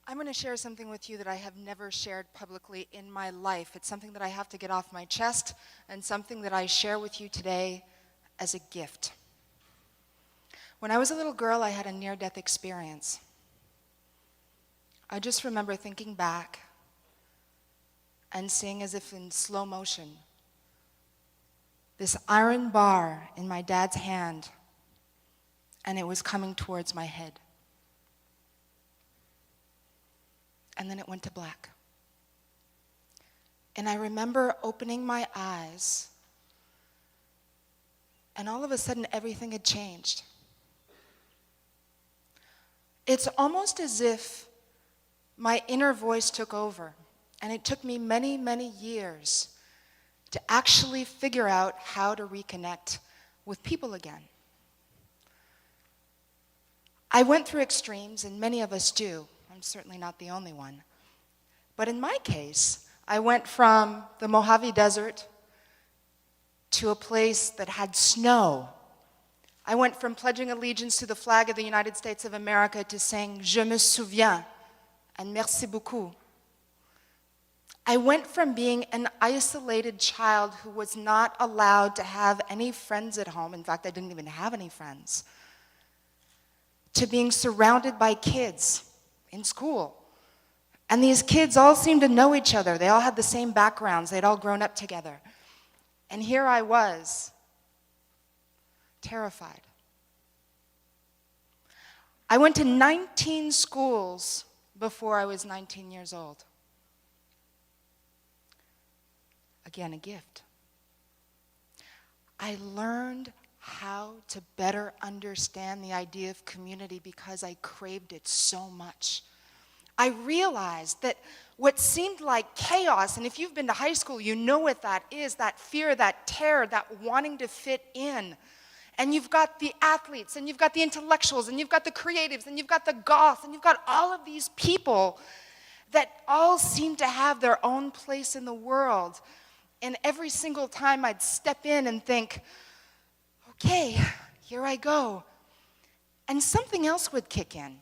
I'm going to share something with you that I have never shared publicly in my life. It's something that I have to get off my chest and something that I share with you today as a gift. When I was a little girl, I had a near-death experience. I just remember thinking back and seeing, as if in slow motion, this iron bar in my dad's hand, and it was coming towards my head. And then it went to black. And I remember opening my eyes, and all of a sudden everything had changed. It's almost as if my inner voice took over, and it took me many, many years to actually figure out how to reconnect with people again. I went through extremes, and many of us do. I'm certainly not the only one. But in my case, I went from the Mojave Desert to a place that had snow. I went from pledging allegiance to the flag of the United States of America to saying, "Je me souviens," and "Merci beaucoup." I went from being an isolated child who was not allowed to have any friends at home. In fact, I didn't even have any friends, to being surrounded by kids in school. And these kids all seemed to know each other. They all had the same backgrounds. They'd all grown up together. And here I was, terrified. I went to 19 schools before I was 19 years old. Again, a gift. I learned how to better understand the idea of community because I craved it so much. I realized that what seemed like chaos, and if you've been to high school, you know what that is, that fear, that terror, that wanting to fit in. And you've got the athletes, and you've got the intellectuals, and you've got the creatives, and you've got the goths, and you've got all of these people that all seem to have their own place in the world. And every single time I'd step in and think, okay, here I go. And something else would kick in.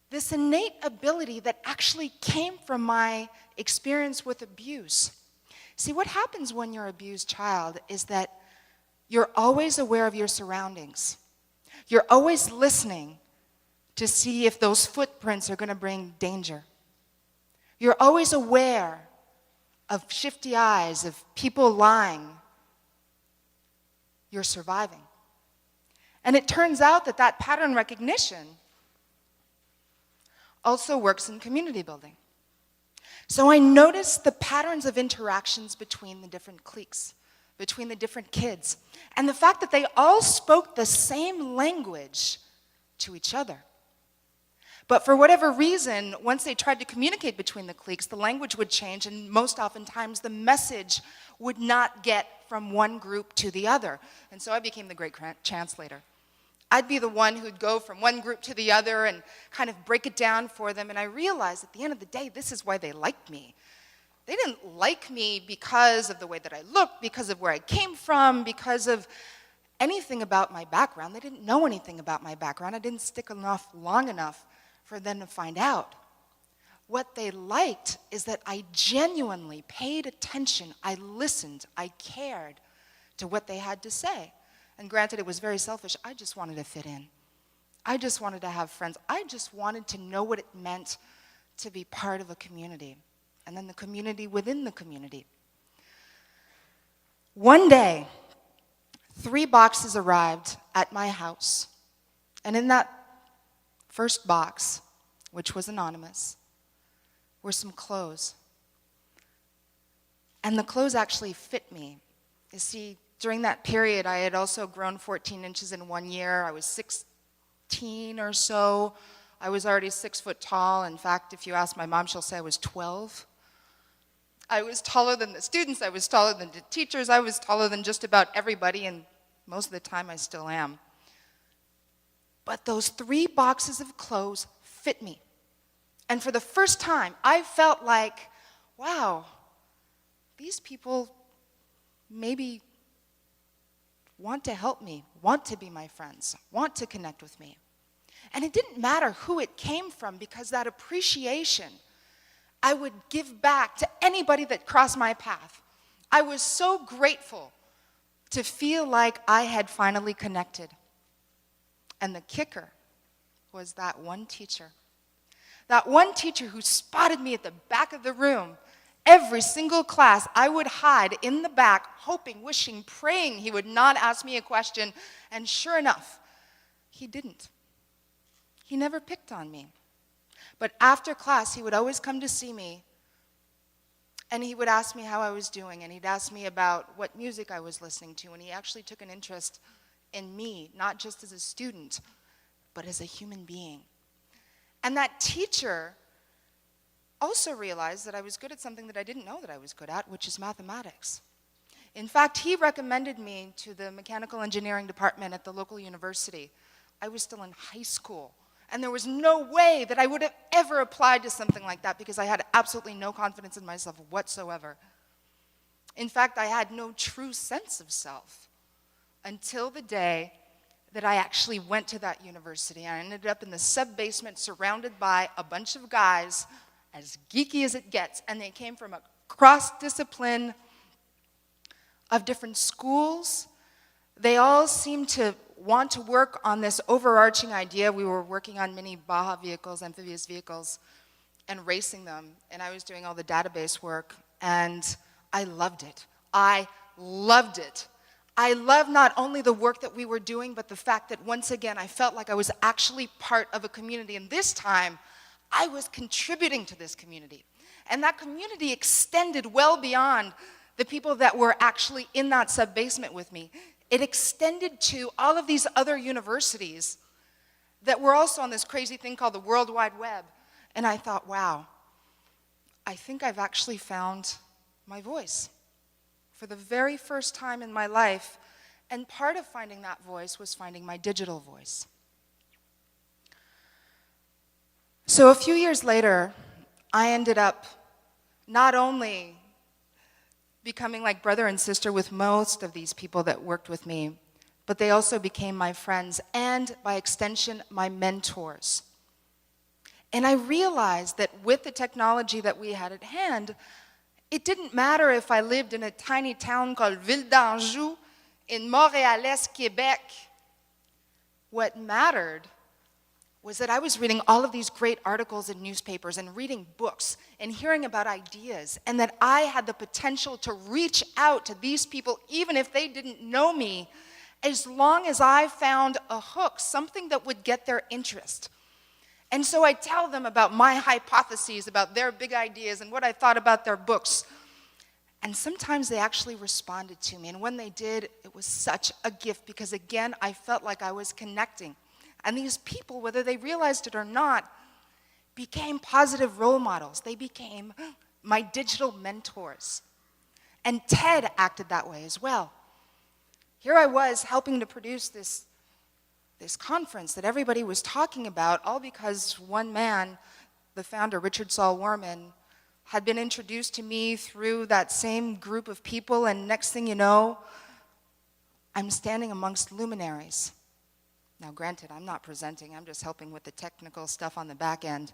This innate ability that actually came from my experience with abuse. See, what happens when you're an abused child is that you're always aware of your surroundings. You're always listening to see if those footprints are going to bring danger. You're always aware of shifty eyes, of people lying. You're surviving. And it turns out that that pattern recognition also works in community building. So I noticed the patterns of interactions between the different cliques, between the different kids, and the fact that they all spoke the same language to each other. But for whatever reason, once they tried to communicate between the cliques, the language would change, and most oftentimes the message would not get from one group to the other. And so I became the great translator. I'd be the one who'd go from one group to the other and kind of break it down for them, and I realized at the end of the day, this is why they liked me. They didn't like me because of the way that I looked, because of where I came from, because of anything about my background. They didn't know anything about my background. I didn't stick long enough for them to find out. What they liked is that I genuinely paid attention, I listened, I cared to what they had to say. And granted, it was very selfish. I just wanted to fit in. I just wanted to have friends. I just wanted to know what it meant to be part of a community, and then the community within the community. One day, 3 boxes arrived at my house, and in that first box, which was anonymous, were some clothes. And the clothes actually fit me. You see, during that period, I had also grown 14 inches in 1 year. I was 16 or so. I was already 6 foot tall. In fact, if you ask my mom, she'll say I was 12. I was taller than the students. I was taller than the teachers. I was taller than just about everybody, and most of the time I still am. But those 3 boxes of clothes fit me. And for the first time, I felt like, wow, these people maybe want to help me, want to be my friends, want to connect with me. And it didn't matter who it came from, because that appreciation I would give back to anybody that crossed my path. I was so grateful to feel like I had finally connected. And the kicker was that one teacher. That one teacher who spotted me at the back of the room. Every single class, I would hide in the back, hoping, wishing, praying he would not ask me a question. And sure enough, he didn't. He never picked on me. But after class, he would always come to see me, and he would ask me how I was doing, and he'd ask me about what music I was listening to, and he actually took an interest in me, not just as a student, but as a human being. And that teacher also realized that I was good at something that I didn't know that I was good at, which is mathematics. In fact, he recommended me to the mechanical engineering department at the local university. I was still in high school, and there was no way that I would have ever applied to something like that, because I had absolutely no confidence in myself whatsoever. In fact, I had no true sense of self until the day that I actually went to that university. I ended up in the sub-basement surrounded by a bunch of guys, as geeky as it gets, and they came from a cross-discipline of different schools. They all seemed to want to work on this overarching idea. We were working on mini Baja vehicles, amphibious vehicles, and racing them, and I was doing all the database work, and I loved it. I loved it. I loved not only the work that we were doing, but the fact that once again I felt like I was actually part of a community, and this time I was contributing to this community. And that community extended well beyond the people that were actually in that sub-basement with me. It extended to all of these other universities that were also on this crazy thing called the World Wide Web. And I thought, wow, I think I've actually found my voice for the very first time in my life. And part of finding that voice was finding my digital voice. So a few years later, I ended up not only becoming like brother and sister with most of these people that worked with me, but they also became my friends and, by extension, my mentors. And I realized that with the technology that we had at hand, it didn't matter if I lived in a tiny town called Ville d'Anjou in Montréal-Est, Quebec. What mattered was that I was reading all of these great articles in newspapers and reading books and hearing about ideas, and that I had the potential to reach out to these people even if they didn't know me, as long as I found a hook, something that would get their interest. And so I tell them about my hypotheses, about their big ideas and what I thought about their books. And sometimes they actually responded to me, and when they did, it was such a gift, because again, I felt like I was connecting. And these people, whether they realized it or not, became positive role models. They became my digital mentors. And TED acted that way as well. Here I was helping to produce this conference that everybody was talking about, all because one man, the founder, Richard Saul Warman, had been introduced to me through that same group of people, and next thing you know, I'm standing amongst luminaries. Now, granted, I'm not presenting, I'm just helping with the technical stuff on the back end.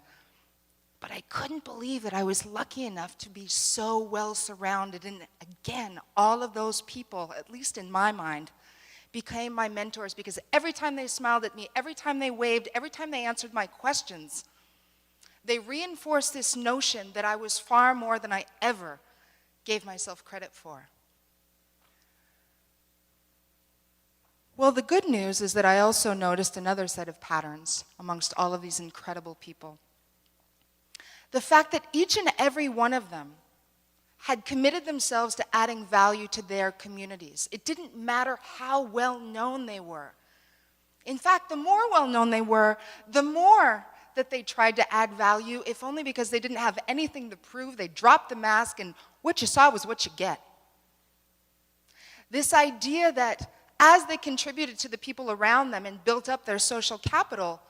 But I couldn't believe that I was lucky enough to be so well surrounded. And again, all of those people, at least in my mind, became my mentors, because every time they smiled at me, every time they waved, every time they answered my questions, they reinforced this notion that I was far more than I ever gave myself credit for. Well, the good news is that I also noticed another set of patterns amongst all of these incredible people. The fact that each and every one of them had committed themselves to adding value to their communities. It didn't matter how well known they were. In fact, the more well known they were, the more that they tried to add value, if only because they didn't have anything to prove. They dropped the mask, and what you saw was what you get. This idea that as they contributed to the people around them and built up their social capital,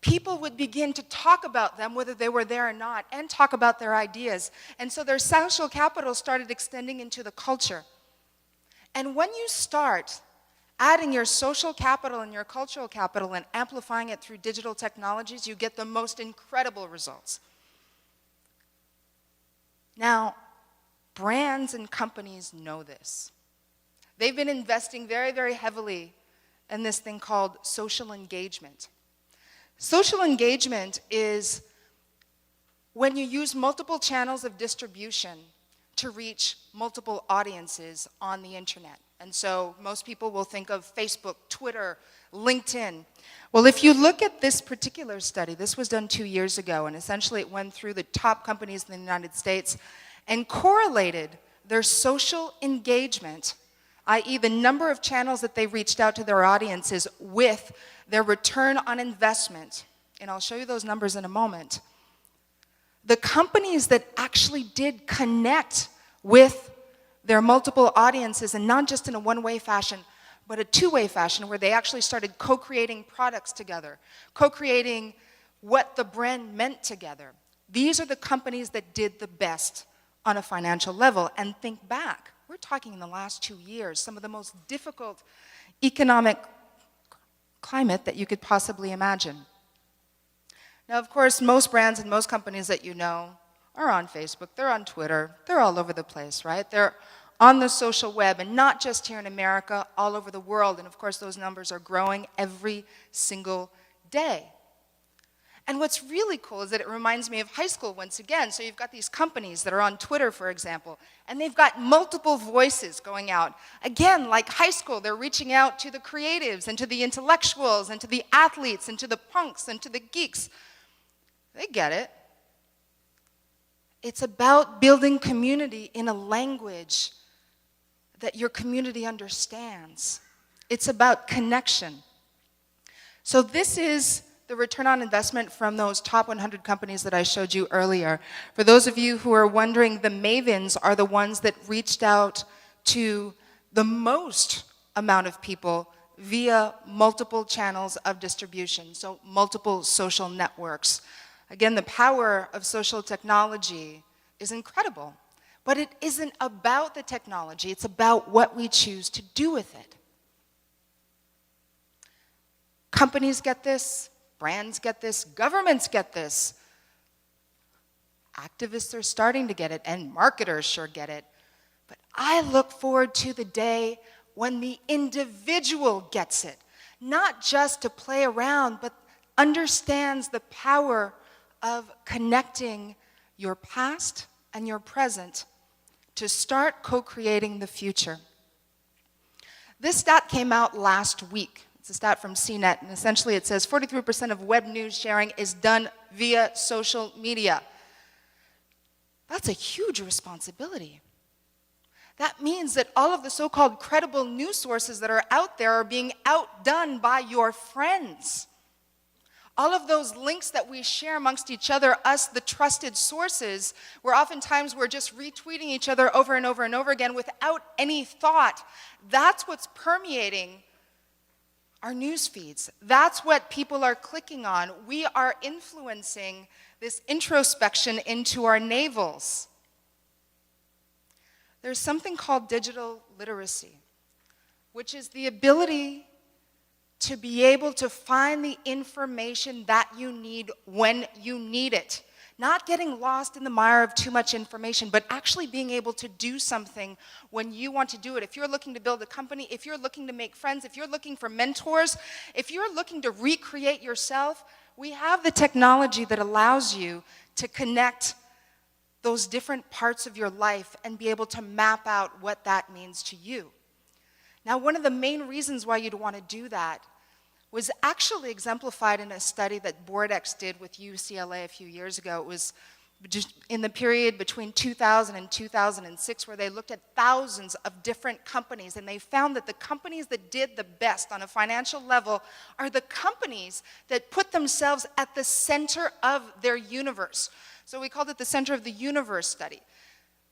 people would begin to talk about them, whether they were there or not, and talk about their ideas. And so their social capital started extending into the culture. And when you start adding your social capital and your cultural capital and amplifying it through digital technologies, you get the most incredible results. Now, brands and companies know this. They've been investing very, very heavily in this thing called social engagement. Social engagement is when you use multiple channels of distribution to reach multiple audiences on the internet. And so most people will think of Facebook, Twitter, LinkedIn. Well, if you look at this particular study, this was done 2 years ago, and essentially it went through the top companies in the United States and correlated their social engagement, i.e. the number of channels that they reached out to their audiences, with their return on investment. And I'll show you those numbers in a moment. The companies that actually did connect with their multiple audiences, and not just in a one-way fashion, but a two-way fashion, where they actually started co-creating products together, co-creating what the brand meant together. These are the companies that did the best on a financial level. And think back, we're talking in the last 2 years, some of the most difficult economic climate that you could possibly imagine. Now, of course, most brands and most companies that you know are on Facebook, they're on Twitter, they're all over the place, right? They're on the social web, and not just here in America, all over the world. And of course, those numbers are growing every single day. And what's really cool is that it reminds me of high school once again. So you've got these companies that are on Twitter, for example, and they've got multiple voices going out. Again, like high school, they're reaching out to the creatives and to the intellectuals and to the athletes and to the punks and to the geeks. They get it. It's about building community in a language that your community understands. It's about connection. So this is the return on investment from those top 100 companies that I showed you earlier. For those of you who are wondering, the mavens are the ones that reached out to the most amount of people via multiple channels of distribution, so multiple social networks. Again, the power of social technology is incredible, but it isn't about the technology, it's about what we choose to do with it. Companies get this, brands get this, governments get this. Activists are starting to get it, and marketers sure get it. But I look forward to the day when the individual gets it, not just to play around, but understands the power of connecting your past and your present to start co-creating the future. This stat came out last week. It's a stat from CNET, and essentially it says 43% of web news sharing is done via social media. That's a huge responsibility. That means that all of the so-called credible news sources that are out there are being outdone by your friends. All of those links that we share amongst each other, us, the trusted sources, where oftentimes we're just retweeting each other over and over and over again without any thought. That's what's permeating our news feeds. That's what people are clicking on. We are influencing this introspection into our navels. There's something called digital literacy, which is the ability to be able to find the information that you need when you need it. Not getting lost in the mire of too much information, but actually being able to do something when you want to do it. If you're looking to build a company, if you're looking to make friends, if you're looking for mentors, if you're looking to recreate yourself, we have the technology that allows you to connect those different parts of your life and be able to map out what that means to you. Now, one of the main reasons why you'd want to do that was actually exemplified in a study that Bordex did with UCLA a few years ago. It was just in the period between 2000 and 2006, where they looked at thousands of different companies, and they found that the companies that did the best on a financial level are the companies that put themselves at the center of their universe. So we called it the center of the universe study.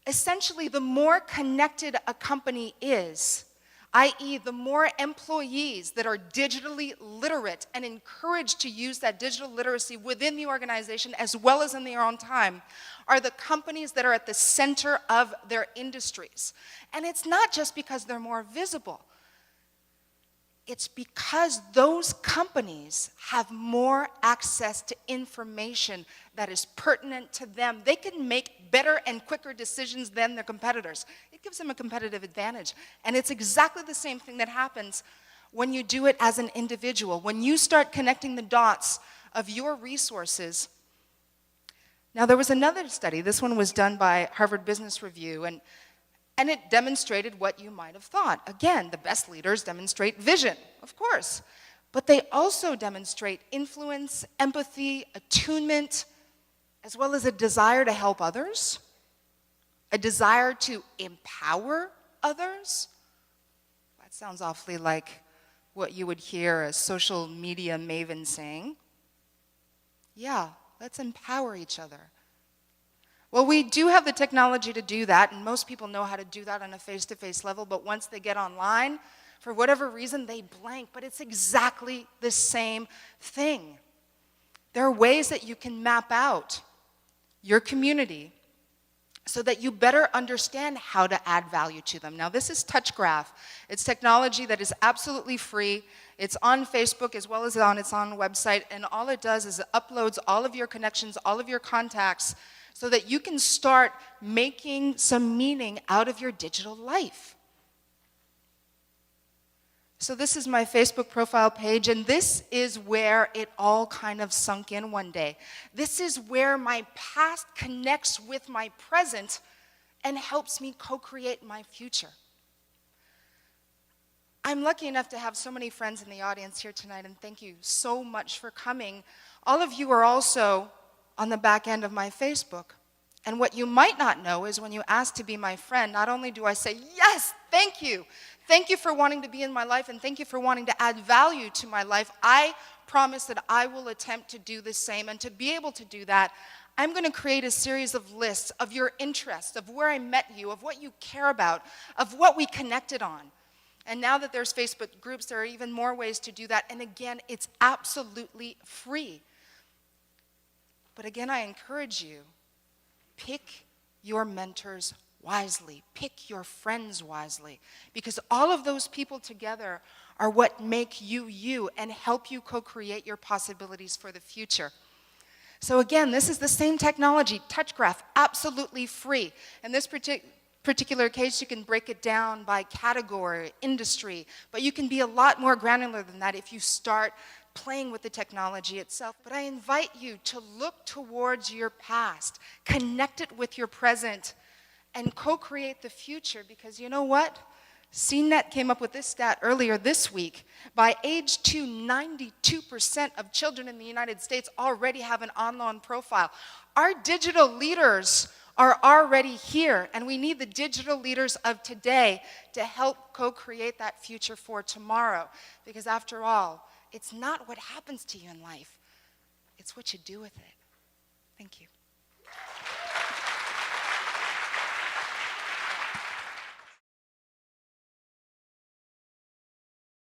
Essentially, the more connected a company is, i.e. the more employees that are digitally literate and encouraged to use that digital literacy within the organization as well as in their own time, are the companies that are at the center of their industries. And it's not just because they're more visible. It's because those companies have more access to information that is pertinent to them. They can make better and quicker decisions than their competitors. It gives them a competitive advantage. And it's exactly the same thing that happens when you do it as an individual. When you start connecting the dots of your resources. Now, there was another study. This one was done by Harvard Business Review, and it demonstrated what you might have thought. Again, the best leaders demonstrate vision, of course. But they also demonstrate influence, empathy, attunement, as well as a desire to help others, a desire to empower others. That sounds awfully like what you would hear a social media maven saying. Yeah, let's empower each other. Well, we do have the technology to do that, and most people know how to do that on a face-to-face level, but once they get online, for whatever reason, they blank. But it's exactly the same thing. There are ways that you can map out your community so that you better understand how to add value to them. Now, this is TouchGraph. It's technology that is absolutely free. It's on Facebook as well as on its own website, and all it does is it uploads all of your connections, all of your contacts, so that you can start making some meaning out of your digital life. So this is my Facebook profile page, and this is where it all kind of sunk in one day. This is where my past connects with my present and helps me co-create my future. I'm lucky enough to have so many friends in the audience here tonight, and thank you so much for coming. All of you are also on the back end of my Facebook. And what you might not know is when you ask to be my friend, not only do I say, yes, thank you. Thank you for wanting to be in my life, and thank you for wanting to add value to my life. I promise that I will attempt to do the same. And to be able to do that, I'm going to create a series of lists of your interests, of where I met you, of what you care about, of what we connected on. And now that there's Facebook groups, there are even more ways to do that. And again, it's absolutely free. But again, I encourage you, pick your mentors wisely. Pick your friends wisely. Because all of those people together are what make you you and help you co-create your possibilities for the future. So again, this is the same technology, TouchGraph, absolutely free. In this particular case, you can break it down by category, industry, but you can be a lot more granular than that if you start playing with the technology itself. But I invite you to look towards your past, connect it with your present, and co-create the future, because you know what? CNET came up with this stat earlier this week. By age 2, 92% of children in the United States already have an online profile. Our digital leaders are already here, and we need the digital leaders of today to help co-create that future for tomorrow. Because after all, it's not what happens to you in life, it's what you do with it. Thank you.